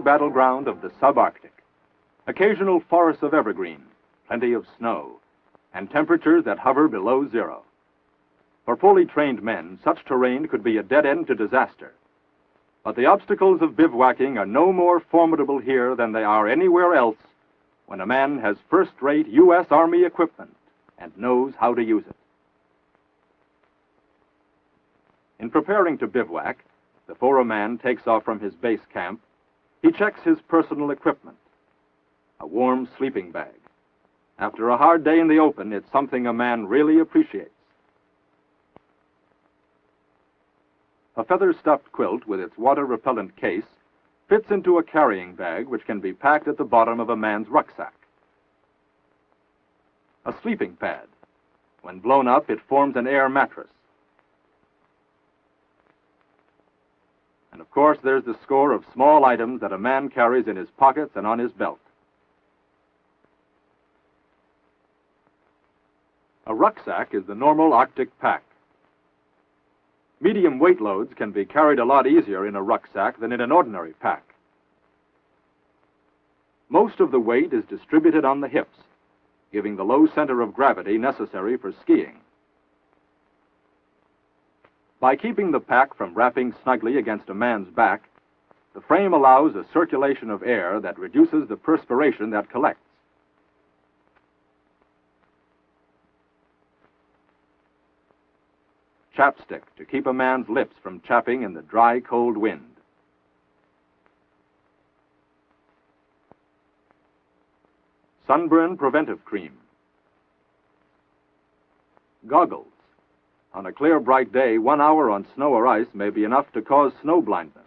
battleground of the subarctic. Occasional forests of evergreen, plenty of snow, and temperatures that hover below zero. For fully trained men, such terrain could be a dead end to disaster. But the obstacles of bivouacking are no more formidable here than they are anywhere else when a man has first-rate U.S. Army equipment and knows how to use it. In preparing to bivouac, before a man takes off from his base camp, he checks his personal equipment. A warm sleeping bag. After a hard day in the open, it's something a man really appreciates. A feather-stuffed quilt with its water-repellent case fits into a carrying bag which can be packed at the bottom of a man's rucksack. A sleeping pad. When blown up, it forms an air mattress. And of course, there's the score of small items that a man carries in his pockets and on his belt. A rucksack is the normal Arctic pack. Medium weight loads can be carried a lot easier in a rucksack than in an ordinary pack. Most of the weight is distributed on the hips, giving the low center of gravity necessary for skiing. By keeping the pack from wrapping snugly against a man's back, the frame allows a circulation of air that reduces the perspiration that collects. Chapstick to keep a man's lips from chapping in the dry, cold wind. Sunburn preventive cream. Goggles. On a clear, bright day, 1 hour on snow or ice may be enough to cause snow blindness.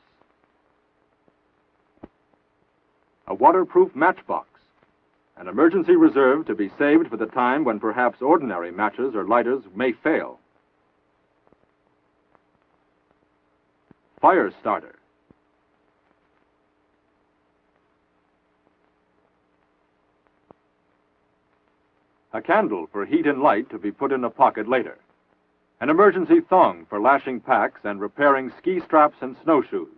A waterproof matchbox. An emergency reserve to be saved for the time when perhaps ordinary matches or lighters may fail. Fire starter. A candle for heat and light to be put in a pocket later. An emergency thong for lashing packs and repairing ski straps and snowshoes.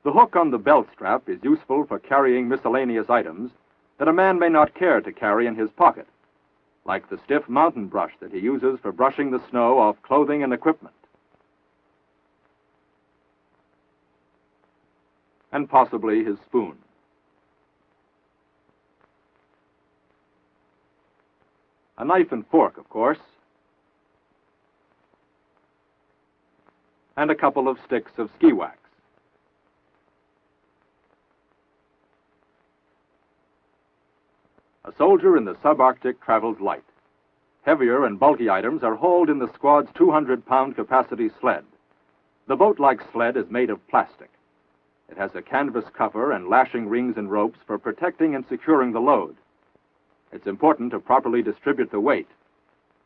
The hook on the belt strap is useful for carrying miscellaneous items that a man may not care to carry in his pocket, like the stiff mountain brush that he uses for brushing the snow off clothing and equipment. And possibly his spoon. A knife and fork, of course. And a couple of sticks of ski wax. A soldier in the subarctic travels light. Heavier and bulky items are hauled in the squad's 200-pound capacity sled. The boat-like sled is made of plastic. It has a canvas cover and lashing rings and ropes for protecting and securing the load. It's important to properly distribute the weight.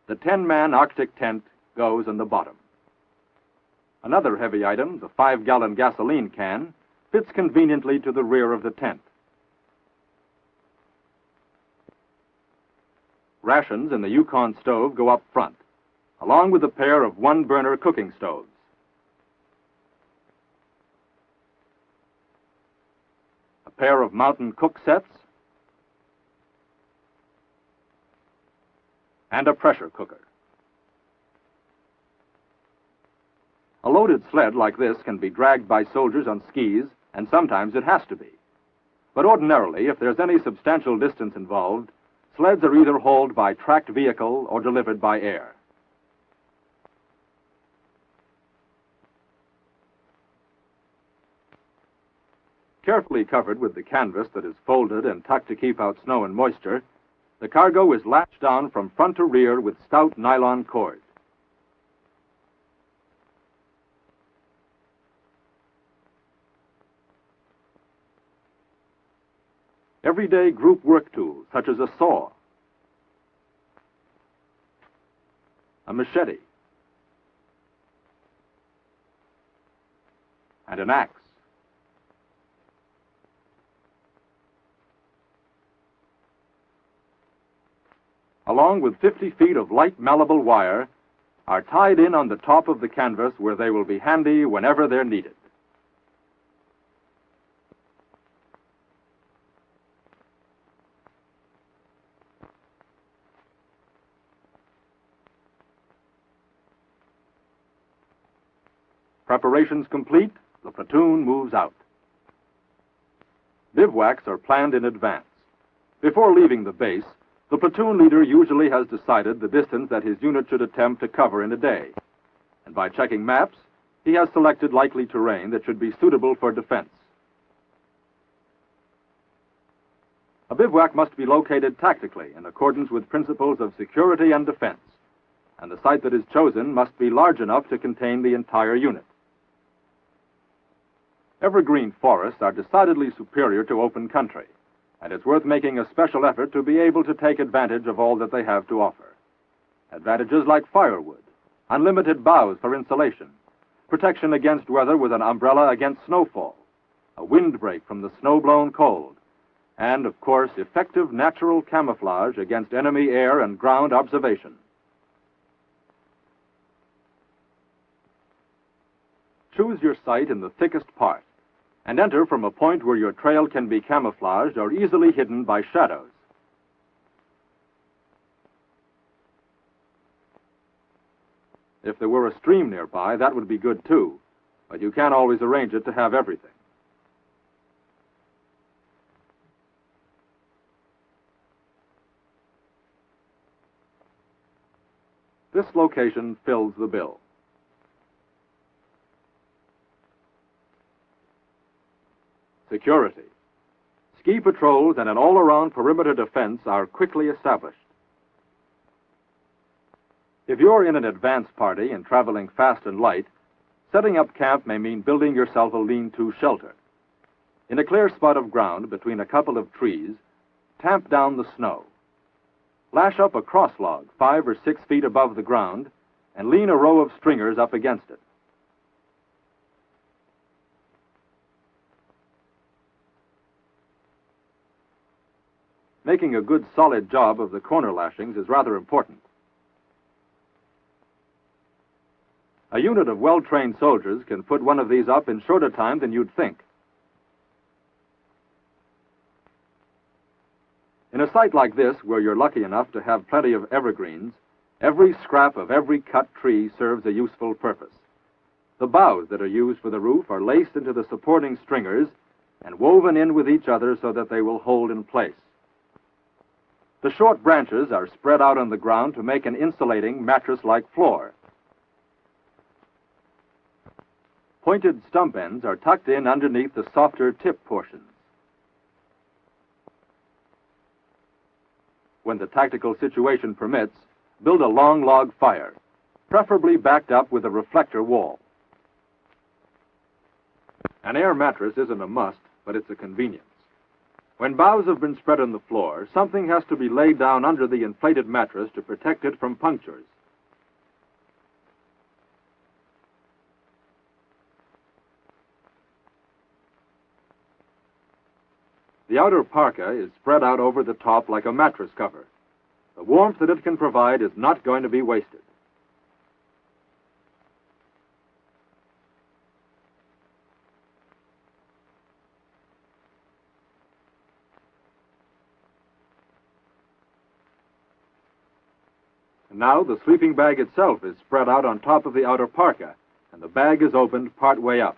The 10-man Arctic tent goes on the bottom. Another heavy item, the 5-gallon gasoline can, fits conveniently to the rear of the tent. Rations in the Yukon stove go up front, along with a pair of one-burner cooking stoves. A pair of mountain cook sets, and a pressure cooker. A loaded sled like this can be dragged by soldiers on skis, and sometimes it has to be. But ordinarily, if there's any substantial distance involved, sleds are either hauled by tracked vehicle or delivered by air. Carefully covered with the canvas that is folded and tucked to keep out snow and moisture, the cargo is latched down from front to rear with stout nylon cord. Everyday group work tools, such as a saw, a machete, and an axe. Along with 50 feet of light malleable wire, are tied in on the top of the canvas where they will be handy whenever they're needed. Preparations complete, the platoon moves out. Bivouacs are planned in advance. Before leaving the base, the platoon leader usually has decided the distance that his unit should attempt to cover in a day. And by checking maps, he has selected likely terrain that should be suitable for defense. A bivouac must be located tactically in accordance with principles of security and defense, and the site that is chosen must be large enough to contain the entire unit. Evergreen forests are decidedly superior to open country, and it's worth making a special effort to be able to take advantage of all that they have to offer. Advantages like firewood, unlimited boughs for insulation, protection against weather with an umbrella against snowfall, a windbreak from the snow-blown cold, and, of course, effective natural camouflage against enemy air and ground observation. Choose your site in the thickest part, and enter from a point where your trail can be camouflaged or easily hidden by shadows. If there were a stream nearby, that would be good too, but you can't always arrange it to have everything. This location fills the bill. Security. Ski patrols and an all-around perimeter defense are quickly established. If you're in an advance party and traveling fast and light, setting up camp may mean building yourself a lean-to shelter. In a clear spot of ground between a couple of trees, tamp down the snow. Lash up a cross log 5 or 6 feet above the ground and lean a row of stringers up against it. Making a good solid job of the corner lashings is rather important. A unit of well-trained soldiers can put one of these up in shorter time than you'd think. In a site like this, where you're lucky enough to have plenty of evergreens, every scrap of every cut tree serves a useful purpose. The boughs that are used for the roof are laced into the supporting stringers and woven in with each other so that they will hold in place. The short branches are spread out on the ground to make an insulating mattress-like floor. Pointed stump ends are tucked in underneath the softer tip portions. When the tactical situation permits, build a long log fire, preferably backed up with a reflector wall. An air mattress isn't a must, but it's a convenience. When boughs have been spread on the floor, something has to be laid down under the inflated mattress to protect it from punctures. The outer parka is spread out over the top like a mattress cover. The warmth that it can provide is not going to be wasted. And now the sleeping bag itself is spread out on top of the outer parka, and the bag is opened part way up.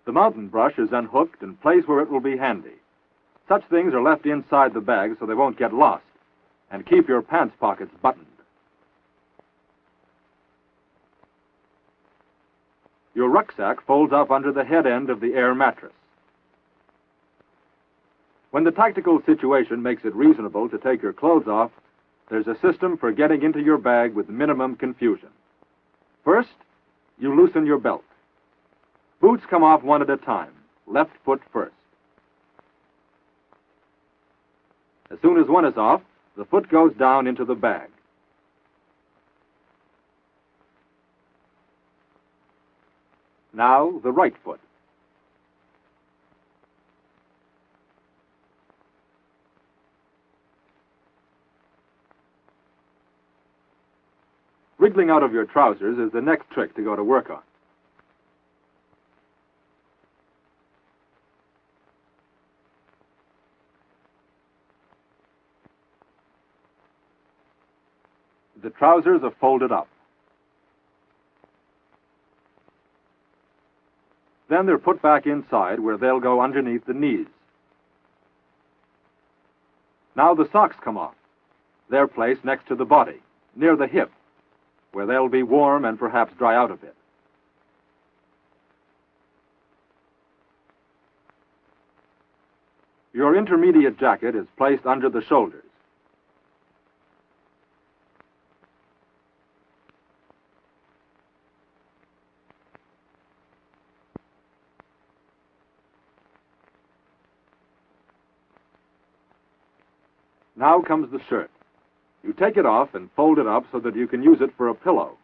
The mountain brush is unhooked and placed where it will be handy. Such things are left inside the bag so they won't get lost, and keep your pants pockets buttoned. Your rucksack folds up under the head end of the air mattress. When the tactical situation makes it reasonable to take your clothes off, there's a system for getting into your bag with minimum confusion. First, you loosen your belt. Boots come off one at a time, left foot first. As soon as one is off, the foot goes down into the bag. Now, the right foot. Wriggling out of your trousers is the next trick to go to work on. The trousers are folded up. Then they're put back inside where they'll go underneath the knees. Now the socks come off. They're placed next to the body, near the hip, where they'll be warm and perhaps dry out a bit. Your intermediate jacket is placed under the shoulders. Now comes the shirt. You take it off and fold it up so that you can use it for a pillow.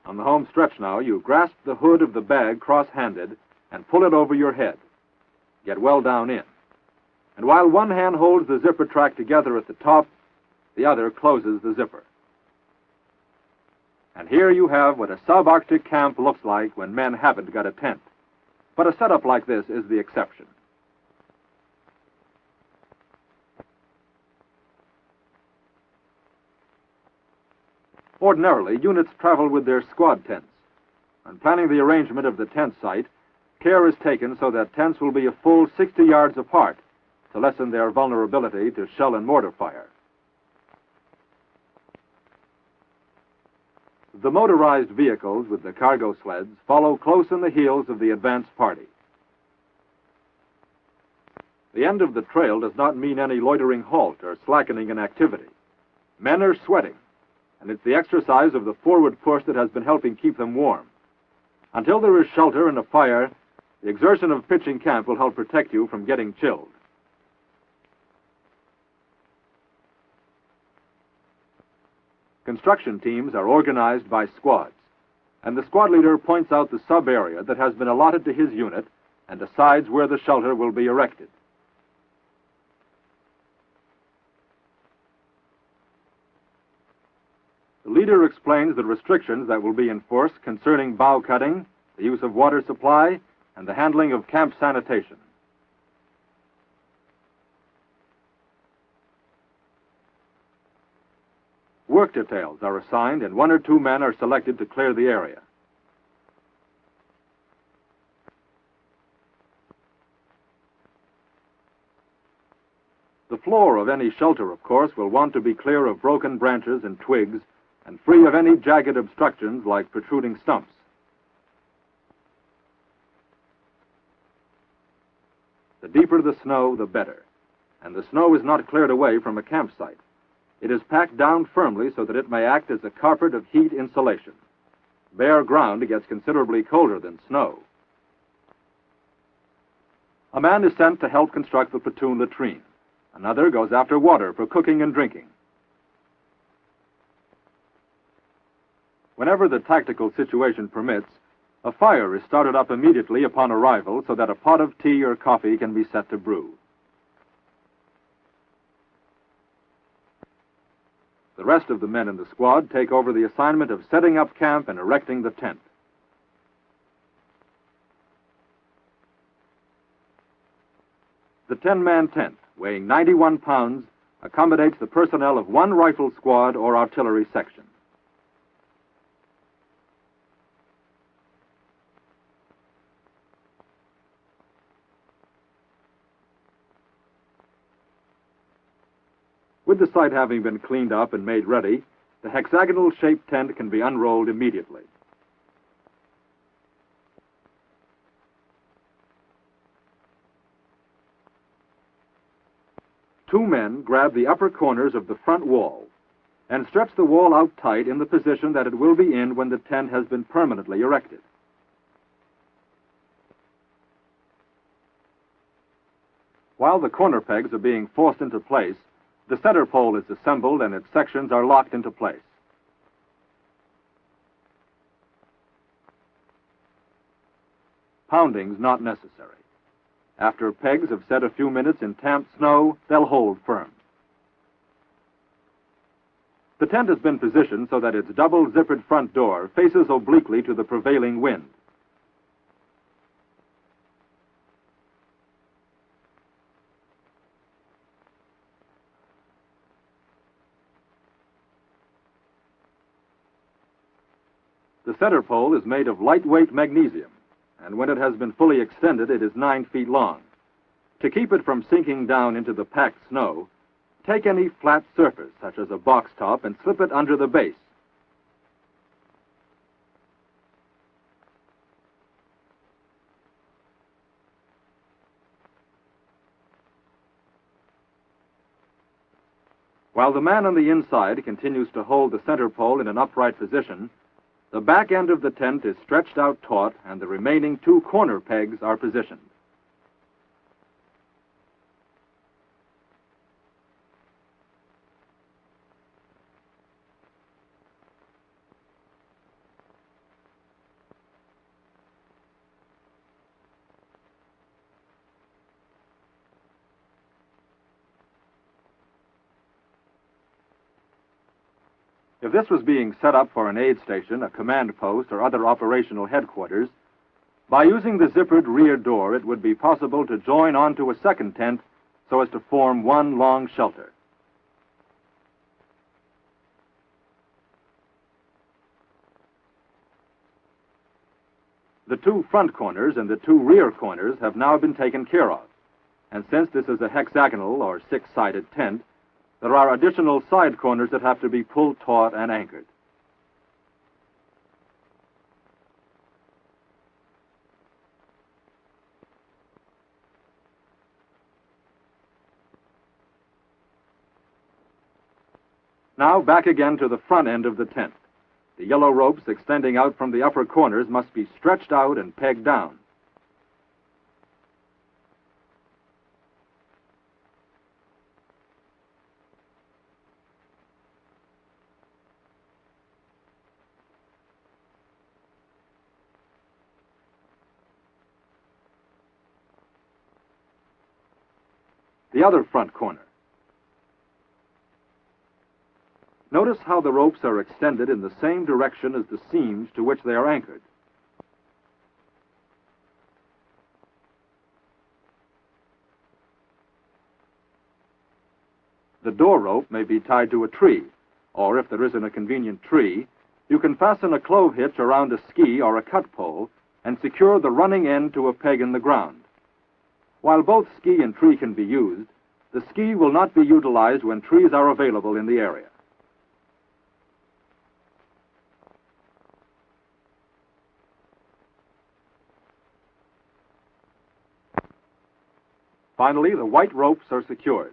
On the home stretch now, you grasp the hood of the bag cross-handed and pull it over your head. Get well down in. And while one hand holds the zipper track together at the top, the other closes the zipper. And here you have what a subarctic camp looks like when men haven't got a tent. But a setup like this is the exception. Ordinarily, units travel with their squad tents. When planning the arrangement of the tent site, care is taken so that tents will be a full 60 yards apart to lessen their vulnerability to shell and mortar fire. The motorized vehicles with the cargo sleds follow close in the heels of the advance party. The end of the trail does not mean any loitering halt or slackening in activity. Men are sweating, and it's the exercise of the forward push that has been helping keep them warm. Until there is shelter and a fire, the exertion of pitching camp will help protect you from getting chilled. Construction teams are organized by squads, and the squad leader points out the sub-area that has been allotted to his unit and decides where the shelter will be erected. The leader explains the restrictions that will be enforced concerning bough cutting, the use of water supply, and the handling of camp sanitation. Work details are assigned and 1 or 2 men are selected to clear the area. The floor of any shelter, of course, will want to be clear of broken branches and twigs and free of any jagged obstructions like protruding stumps. The deeper the snow, the better, and the snow is not cleared away from a campsite. It is packed down firmly so that it may act as a carpet of heat insulation. Bare ground gets considerably colder than snow. A man is sent to help construct the platoon latrine. Another goes after water for cooking and drinking. Whenever the tactical situation permits, a fire is started up immediately upon arrival so that a pot of tea or coffee can be set to brew. The rest of the men in the squad take over the assignment of setting up camp and erecting the tent. The 10-man tent, weighing 91 pounds, accommodates the personnel of 1 rifle squad or artillery section. With the site having been cleaned up and made ready, the hexagonal-shaped tent can be unrolled immediately. Two men grab the upper corners of the front wall and stretch the wall out tight in the position that it will be in when the tent has been permanently erected. While the corner pegs are being forced into place, the center pole is assembled and its sections are locked into place. Pounding's not necessary. After pegs have set a few minutes in tamped snow, they'll hold firm. The The tent has been positioned so that its double zippered front door faces obliquely to the prevailing wind. The center pole is made of lightweight magnesium, and when it has been fully extended, it is 9 feet long. To keep it from sinking down into the packed snow, take any flat surface, such as a box top, and slip it under the base. While the man on the inside continues to hold the center pole in an upright position, the back end of the tent is stretched out taut, and the remaining 2 corner pegs are positioned. If this was being set up for an aid station, a command post, or other operational headquarters, by using the zippered rear door, it would be possible to join onto a second tent so as to form one long shelter. The 2 front corners and the 2 rear corners have now been taken care of, and since this is a hexagonal or 6-sided tent, there are additional side corners that have to be pulled taut and anchored. Now back again to the front end of the tent. The yellow ropes extending out from the upper corners must be stretched out and pegged down. The other front corner. Notice how the ropes are extended in the same direction as the seams to which they are anchored. The door rope may be tied to a tree, or if there isn't a convenient tree, you can fasten a clove hitch around a ski or a cut pole and secure the running end to a peg in the ground. While both ski and tree can be used, the ski will not be utilized when trees are available in the area. Finally, the white ropes are secured.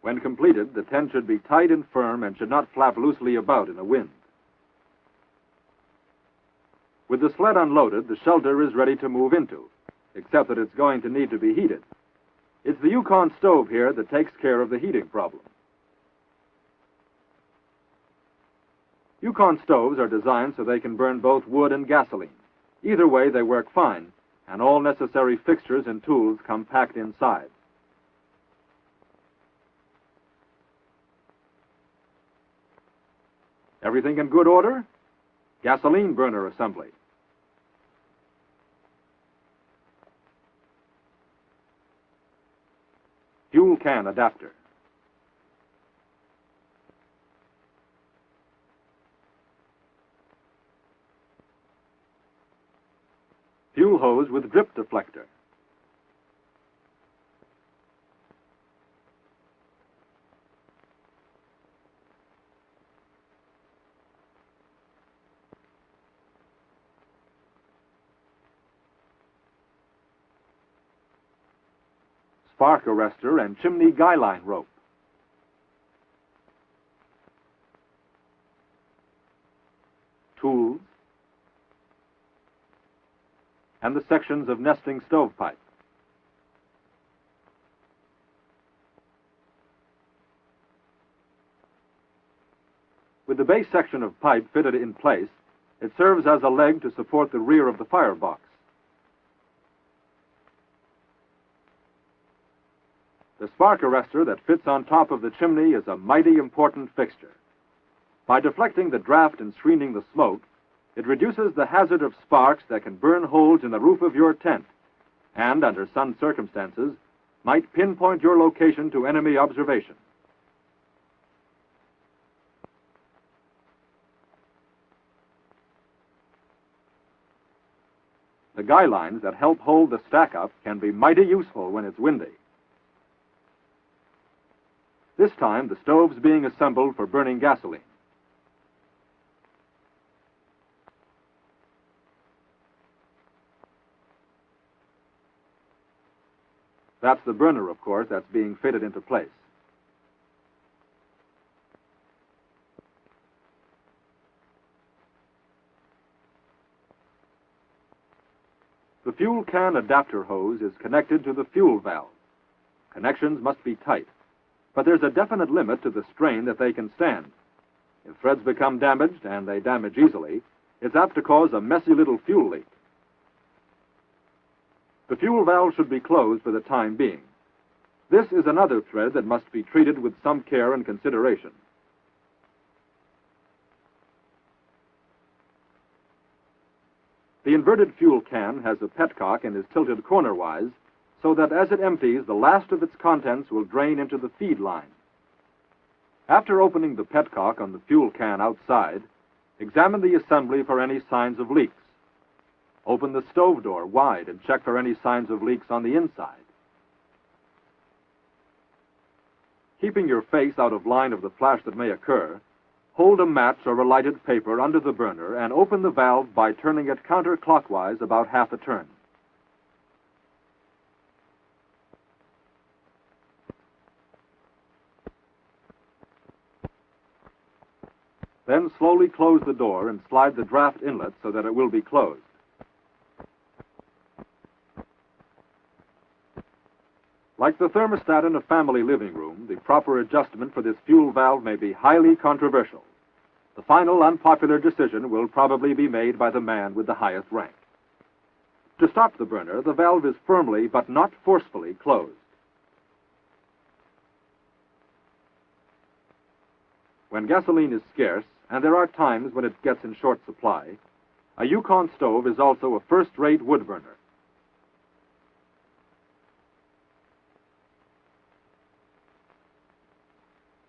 When completed, the tent should be tight and firm and should not flap loosely about in a wind. With the sled unloaded, the shelter is ready to move into, except that it's going to need to be heated. It's the Yukon stove here that takes care of the heating problem. Yukon stoves are designed so they can burn both wood and gasoline. Either way, they work fine, and all necessary fixtures and tools come packed inside. Everything in good order? Gasoline burner assembly. Fuel can adapter. Fuel hose with drip deflector. Spark arrestor and chimney guy line rope. Tools. And the sections of nesting stovepipe. With the base section of pipe fitted in place, it serves as a leg to support the rear of the firebox. The spark arrestor that fits on top of the chimney is a mighty important fixture. By deflecting the draft and screening the smoke, it reduces the hazard of sparks that can burn holes in the roof of your tent and, under some circumstances, might pinpoint your location to enemy observation. The guy lines that help hold the stack up can be mighty useful when it's windy. This time, the stove's being assembled for burning gasoline. That's the burner, of course, that's being fitted into place. The fuel can adapter hose is connected to the fuel valve. Connections must be tight, but there's a definite limit to the strain that they can stand. If threads become damaged, and they damage easily, it's apt to cause a messy little fuel leak. The fuel valve should be closed for the time being. This is another thread that must be treated with some care and consideration. The inverted fuel can has a petcock and is tilted cornerwise so that as it empties, the last of its contents will drain into the feed line. After opening the petcock on the fuel can outside, examine the assembly for any signs of leaks. Open the stove door wide and check for any signs of leaks on the inside. Keeping your face out of line of the flash that may occur, hold a match or a lighted paper under the burner and open the valve by turning it counterclockwise about half a turn. Then slowly close the door and slide the draft inlet so that it will be closed. Like the thermostat in a family living room, the proper adjustment for this fuel valve may be highly controversial. The final unpopular decision will probably be made by the man with the highest rank. To stop the burner, the valve is firmly but not forcefully closed. When gasoline is scarce, and there are times when it gets in short supply, a Yukon stove is also a first-rate wood burner.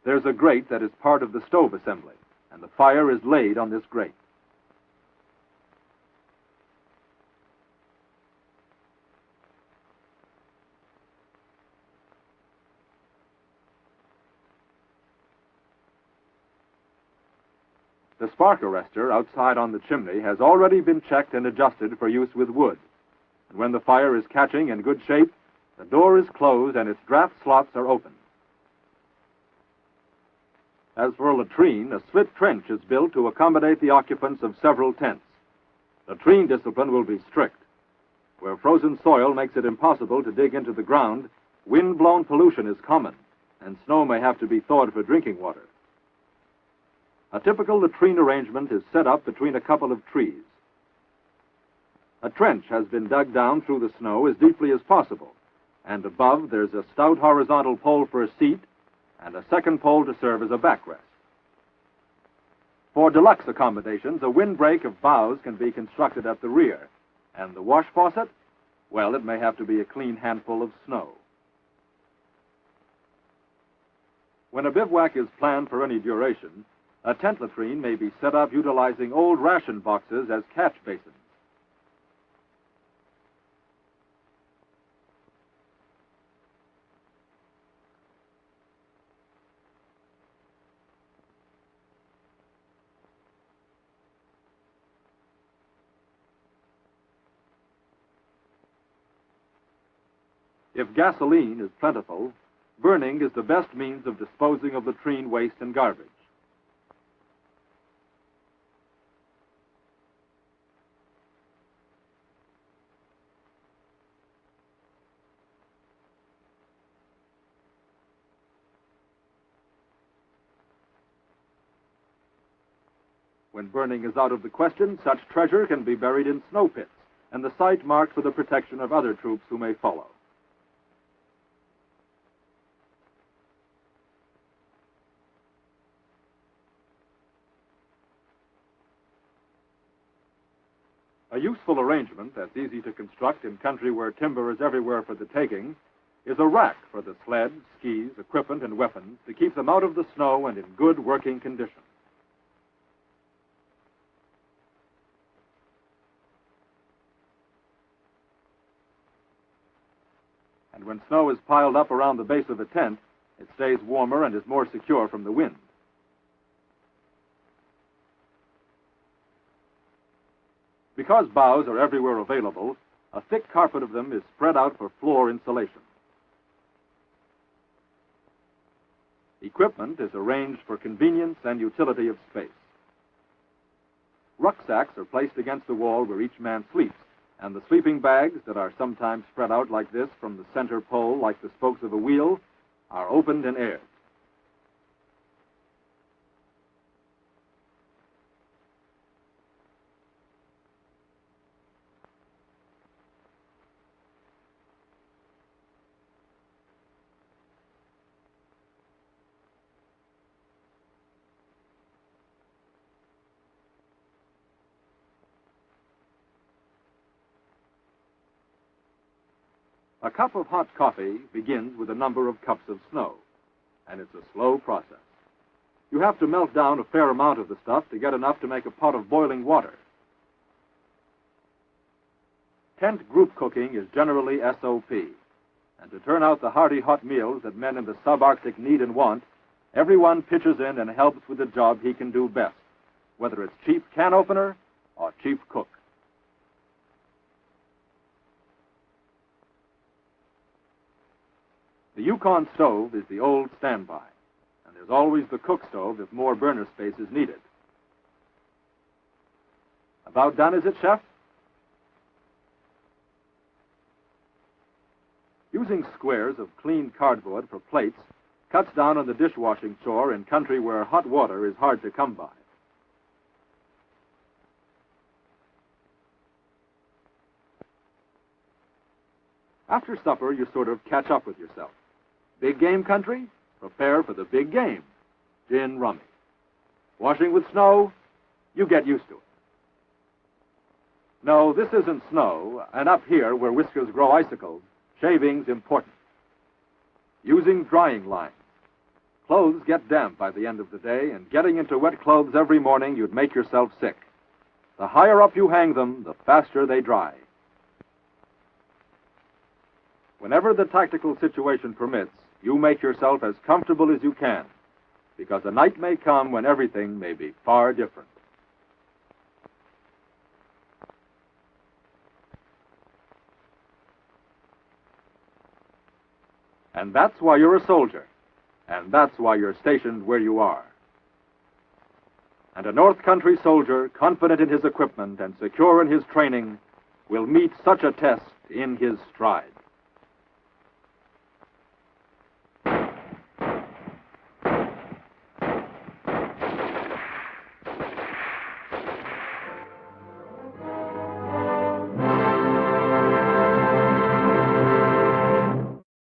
There's a grate that is part of the stove assembly, and the fire is laid on this grate. The spark arrestor outside on the chimney has already been checked and adjusted for use with wood. And when the fire is catching in good shape, the door is closed and its draft slots are open. As for a latrine, a split trench is built to accommodate the occupants of several tents. Latrine discipline will be strict. Where frozen soil makes it impossible to dig into the ground, wind-blown pollution is common, and snow may have to be thawed for drinking water. A typical latrine arrangement is set up between a couple of trees. A trench has been dug down through the snow as deeply as possible, and above there's a stout horizontal pole for a seat and a second pole to serve as a backrest. For deluxe accommodations, a windbreak of boughs can be constructed at the rear, and the wash faucet, well, it may have to be a clean handful of snow. When a bivouac is planned for any duration, a tent latrine may be set up utilizing old ration boxes as catch basins. If gasoline is plentiful, burning is the best means of disposing of latrine waste and garbage. When burning is out of the question, such treasure can be buried in snow pits, and the site marked for the protection of other troops who may follow. A useful arrangement that's easy to construct in country where timber is everywhere for the taking is a rack for the sled, skis, equipment, and weapons to keep them out of the snow and in good working condition. And when snow is piled up around the base of a tent, it stays warmer and is more secure from the wind. Because boughs are everywhere available, a thick carpet of them is spread out for floor insulation. Equipment is arranged for convenience and utility of space. Rucksacks are placed against the wall where each man sleeps, and the sleeping bags that are sometimes spread out like this from the center pole like the spokes of a wheel are opened and aired. A cup of hot coffee begins with a number of cups of snow, and it's a slow process. You have to melt down a fair amount of the stuff to get enough to make a pot of boiling water. Tent group cooking is generally SOP, and to turn out the hearty hot meals that men in the subarctic need and want, everyone pitches in and helps with the job he can do best, whether it's chief can opener or chief cook. The Yukon stove is the old standby, and there's always the cook stove if more burner space is needed. About done, is it, Chef? Using squares of clean cardboard for plates cuts down on the dishwashing chore in country where hot water is hard to come by. After supper, you sort of catch up with yourself. Big game country? Prepare for the big game. Gin rummy. Washing with snow? You get used to it. No, this isn't snow, and up here where whiskers grow icicles, shaving's important. Using drying lines. Clothes get damp by the end of the day, and getting into wet clothes every morning, you'd make yourself sick. The higher up you hang them, the faster they dry. Whenever the tactical situation permits, you make yourself as comfortable as you can, because a night may come when everything may be far different. And that's why you're a soldier, and that's why you're stationed where you are. And a North Country soldier, confident in his equipment and secure in his training, will meet such a test in his stride.